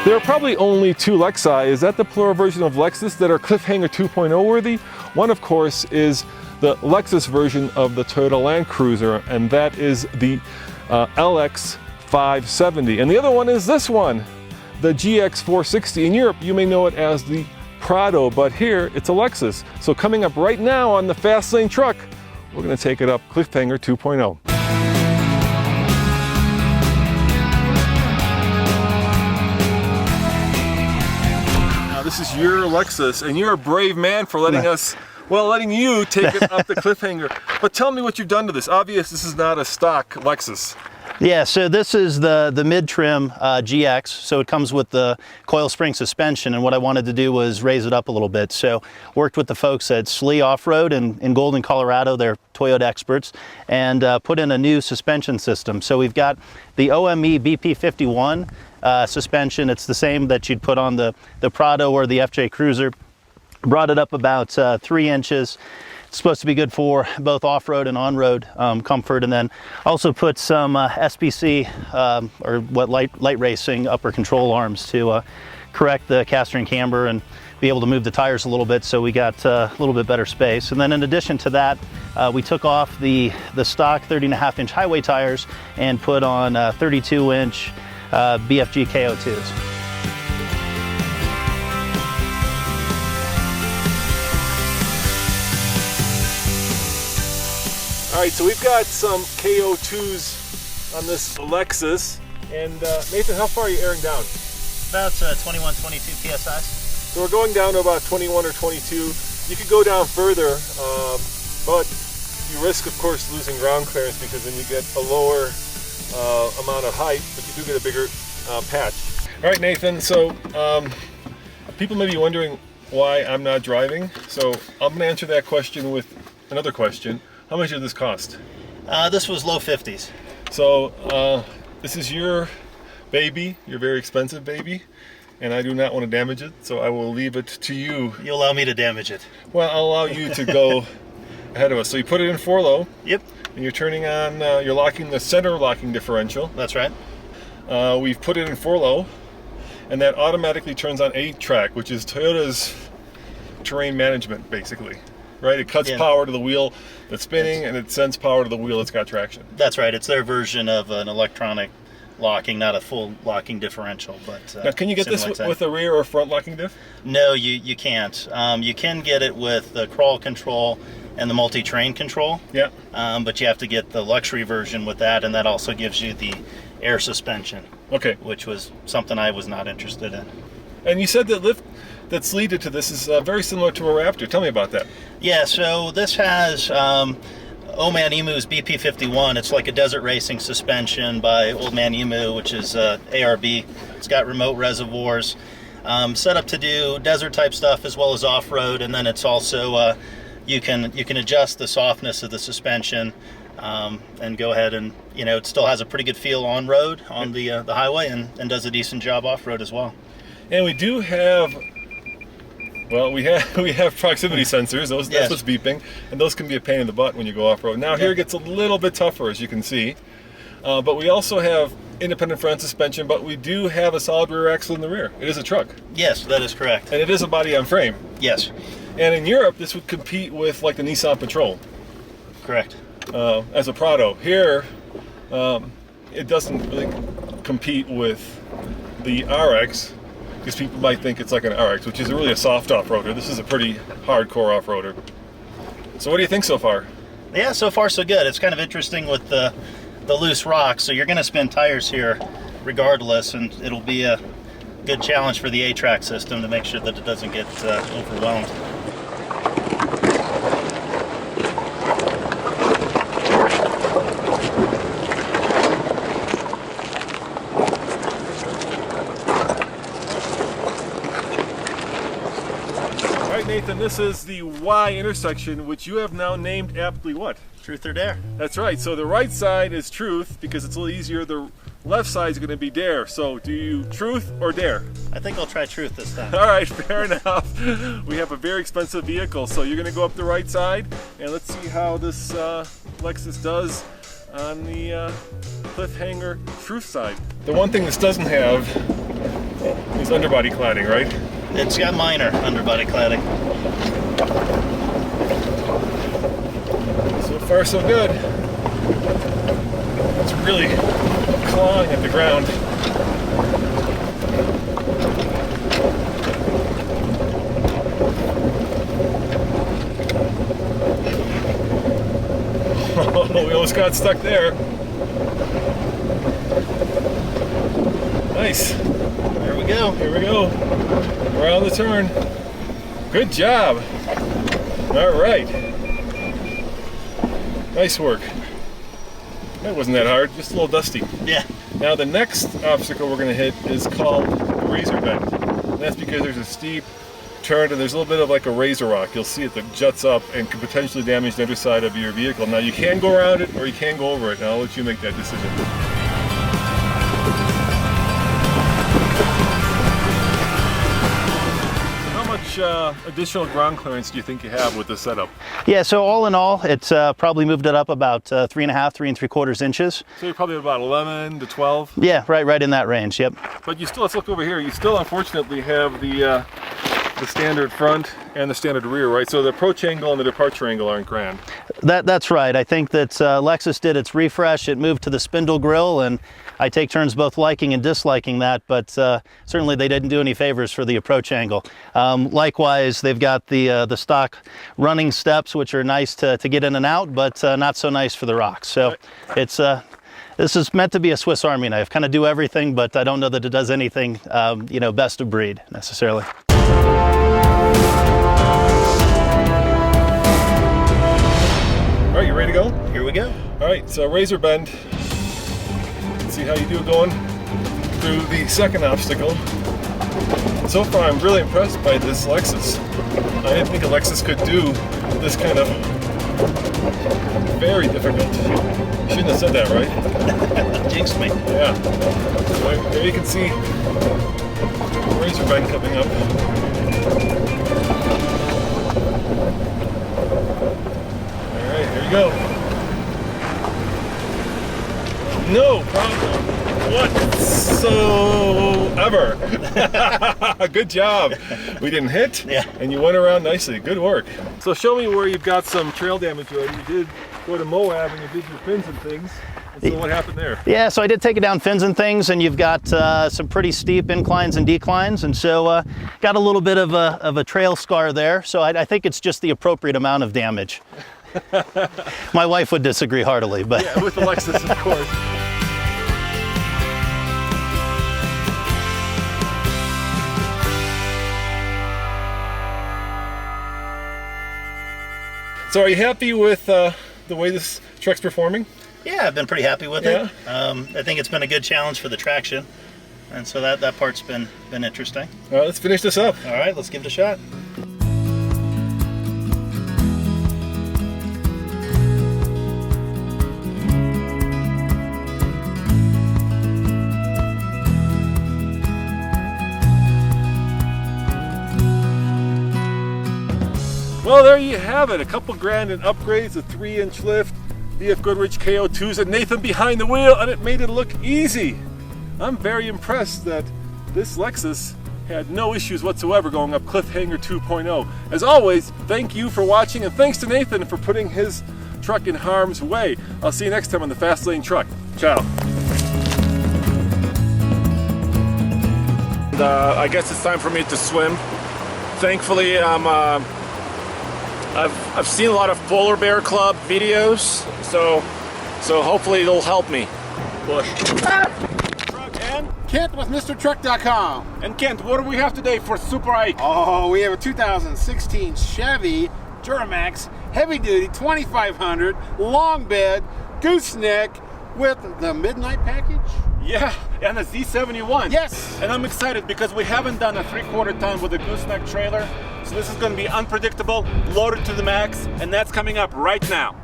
There are probably only two Lexi, is that the plural version of Lexus, that are Cliffhanger 2.0 worthy. One, of course, is the Lexus version of the Toyota Land Cruiser, and that is the LX 570. And the other one is this one, the GX460. In Europe, you may know it as the Prado, but here it's a Lexus. So coming up right now on the Fast Lane Truck, we're going to take it up Cliffhanger 2.0. Now this is your Lexus, and you're a brave man for letting us, well, letting you take it up the Cliffhanger. But tell me what you've done to this. Obvious, this is not a stock Lexus. Yeah, so this is the mid-trim GX, so it comes with the coil spring suspension, and what I wanted to do was raise it up a little bit. So worked with the folks at Slee Off-Road in Golden, Colorado, they're Toyota experts, and put in a new suspension system. So we've got the OME BP51 suspension. It's the same that you'd put on the Prado or the FJ Cruiser. Brought it up about 3 inches. It's supposed to be good for both off-road and on-road comfort, and then also put some SPC or what light racing upper control arms to correct the caster and camber and be able to move the tires a little bit, so we got a little bit better space. And then in addition to that, we took off the stock 30.5-inch highway tires and put on 32-inch BFG KO2s. All right, so we've got some KO2s on this Lexus. And Nathan, how far are you airing down? About 21, 22 PSI. So we're going down to about 21 or 22. You could go down further, but you risk, of course, losing ground clearance because then you get a lower amount of height, but you do get a bigger patch. All right, Nathan, so people may be wondering why I'm not driving. So I'm gonna answer that question with another question. How much did this cost? This was low 50s. So this is your baby, your very expensive baby, and I do not want to damage it, so I will leave it to you. You allow me to damage it? Well, I'll allow you to go ahead of us. So you put it in 4-low. Yep. And you're turning on, you're locking the center locking differential. That's right. We've put it in 4-low, and that automatically turns on 8-track, which is Toyota's terrain management, basically. Right, it cuts power to the wheel that's spinning, and it sends power to the wheel that's got traction. That's right. It's their version of an electronic locking, not a full locking differential. But now, can you get this with a rear or front locking diff? No, you can't. You can get it with the crawl control and the multi-train control. Yeah. But you have to get the luxury version with that, and that also gives you the air suspension. Okay. Which was something I was not interested in. And you said that lift that's leaded to this is very similar to a Raptor. Tell me about that. Yeah, so this has Old Man Emu's BP51. It's like a desert racing suspension by Old Man Emu, which is ARB. It's got remote reservoirs, set up to do desert type stuff as well as off-road, and then it's also you can adjust the softness of the suspension and go ahead and, you know, it still has a pretty good feel on road on the highway and does a decent job off-road as well. And we do have, well, we have proximity sensors. That's what's beeping, and those can be a pain in the butt when you go off-road. Now here it gets a little bit tougher, as you can see, but we also have independent front suspension, but we do have a solid rear axle in the rear. It is a truck. Yes, that is correct. And it is a body-on-frame. Yes. And in Europe, this would compete with like the Nissan Patrol. Correct. As a Prado. Here, it doesn't really compete with the RX, because people might think it's like an RX, which is really a soft off-roader. This is a pretty hardcore off-roader. So what do you think so far? Yeah, so far so good. It's kind of interesting with the loose rocks. So you're going to spin tires here regardless, and it'll be a good challenge for the 8-track system to make sure that it doesn't get overwhelmed. Nathan, this is the Y intersection, which you have now named aptly what? Truth or dare. That's right. So the right side is truth because it's a little easier. The left side is going to be dare. So do you truth or dare? I think I'll try truth this time. All right, fair enough. We have a very expensive vehicle, so you're going to go up the right side, and let's see how this Lexus does on the Cliffhanger truth side. The one thing this doesn't have is It's underbody cladding, right? It's got minor underbody cladding. So far, so good. It's really clawing at the ground. Oh, we almost got stuck there. Nice. There we go. Here we go. Around the turn. Good job. All right. Nice work. That wasn't that hard, just a little dusty. Yeah. Now the next obstacle we're going to hit is called the razor bend. And that's because there's a steep turn and there's a little bit of like a razor rock. You'll see it that juts up and could potentially damage the underside of your vehicle. Now you can go around it or you can go over it. Now I'll let you make that decision. Additional ground clearance do you think you have with this setup? Yeah, so all in all, it's probably moved it up about 3.5, 3 3/4 inches. So you're probably about 11 to 12? Yeah, right in that range, yep. But you still, let's look over here, you still unfortunately have the standard front and the standard rear, right? So the approach angle and the departure angle aren't grand. That's right. I think that Lexus did its refresh. It moved to the spindle grille, and I take turns both liking and disliking that, but certainly they didn't do any favors for the approach angle. Likewise, they've got the stock running steps, which are nice to get in and out, but not so nice for the rocks. So it's this is meant to be a Swiss Army knife, kind of do everything, but I don't know that it does anything, you know, best of breed necessarily. All right, you ready to go? Here we go. All right, so razor bend. Let's see how you do going through the second obstacle. So far, I'm really impressed by this Lexus. I didn't think a Lexus could do this kind of very difficult. You shouldn't have said that, right? Jinxed me. Yeah. So there you can see the razor bend coming up. Here we go. No problem whatsoever. Good job. We didn't hit, yeah, and you went around nicely. Good work. So show me where you've got some trail damage already. You did go to Moab and you did your fins and things. So what happened there? Yeah, so I did take it down fins and things, and you've got some pretty steep inclines and declines, and so got a little bit of a trail scar there. So I think it's just the appropriate amount of damage. My wife would disagree heartily, but yeah, with the Lexus, of course. So are you happy with the way this truck's performing? Yeah, I've been pretty happy with it. I think it's been a good challenge for the traction, and so that part's been interesting. All right, let's finish this up. All right, let's give it a shot. Well, there you have it. A couple grand in upgrades, a 3-inch lift, BF Goodrich KO2s, and Nathan behind the wheel, and it made it look easy. I'm very impressed that this Lexus had no issues whatsoever going up Cliffhanger 2.0. As always, thank you for watching, and thanks to Nathan for putting his truck in harm's way. I'll see you next time on the Fast Lane Truck. Ciao. I guess it's time for me to swim. Thankfully, I've seen a lot of Polar Bear Club videos, so hopefully it'll help me. Push. Truck and Kent with MrTruck.com. And Kent, what do we have today for Super Ike? Oh, we have a 2016 Chevy Duramax heavy duty 2500 long bed gooseneck with the midnight package. Yeah, and a Z71. Yes. And I'm excited because we haven't done a 3/4 ton with a gooseneck trailer. So this is going to be unpredictable, loaded to the max, and that's coming up right now.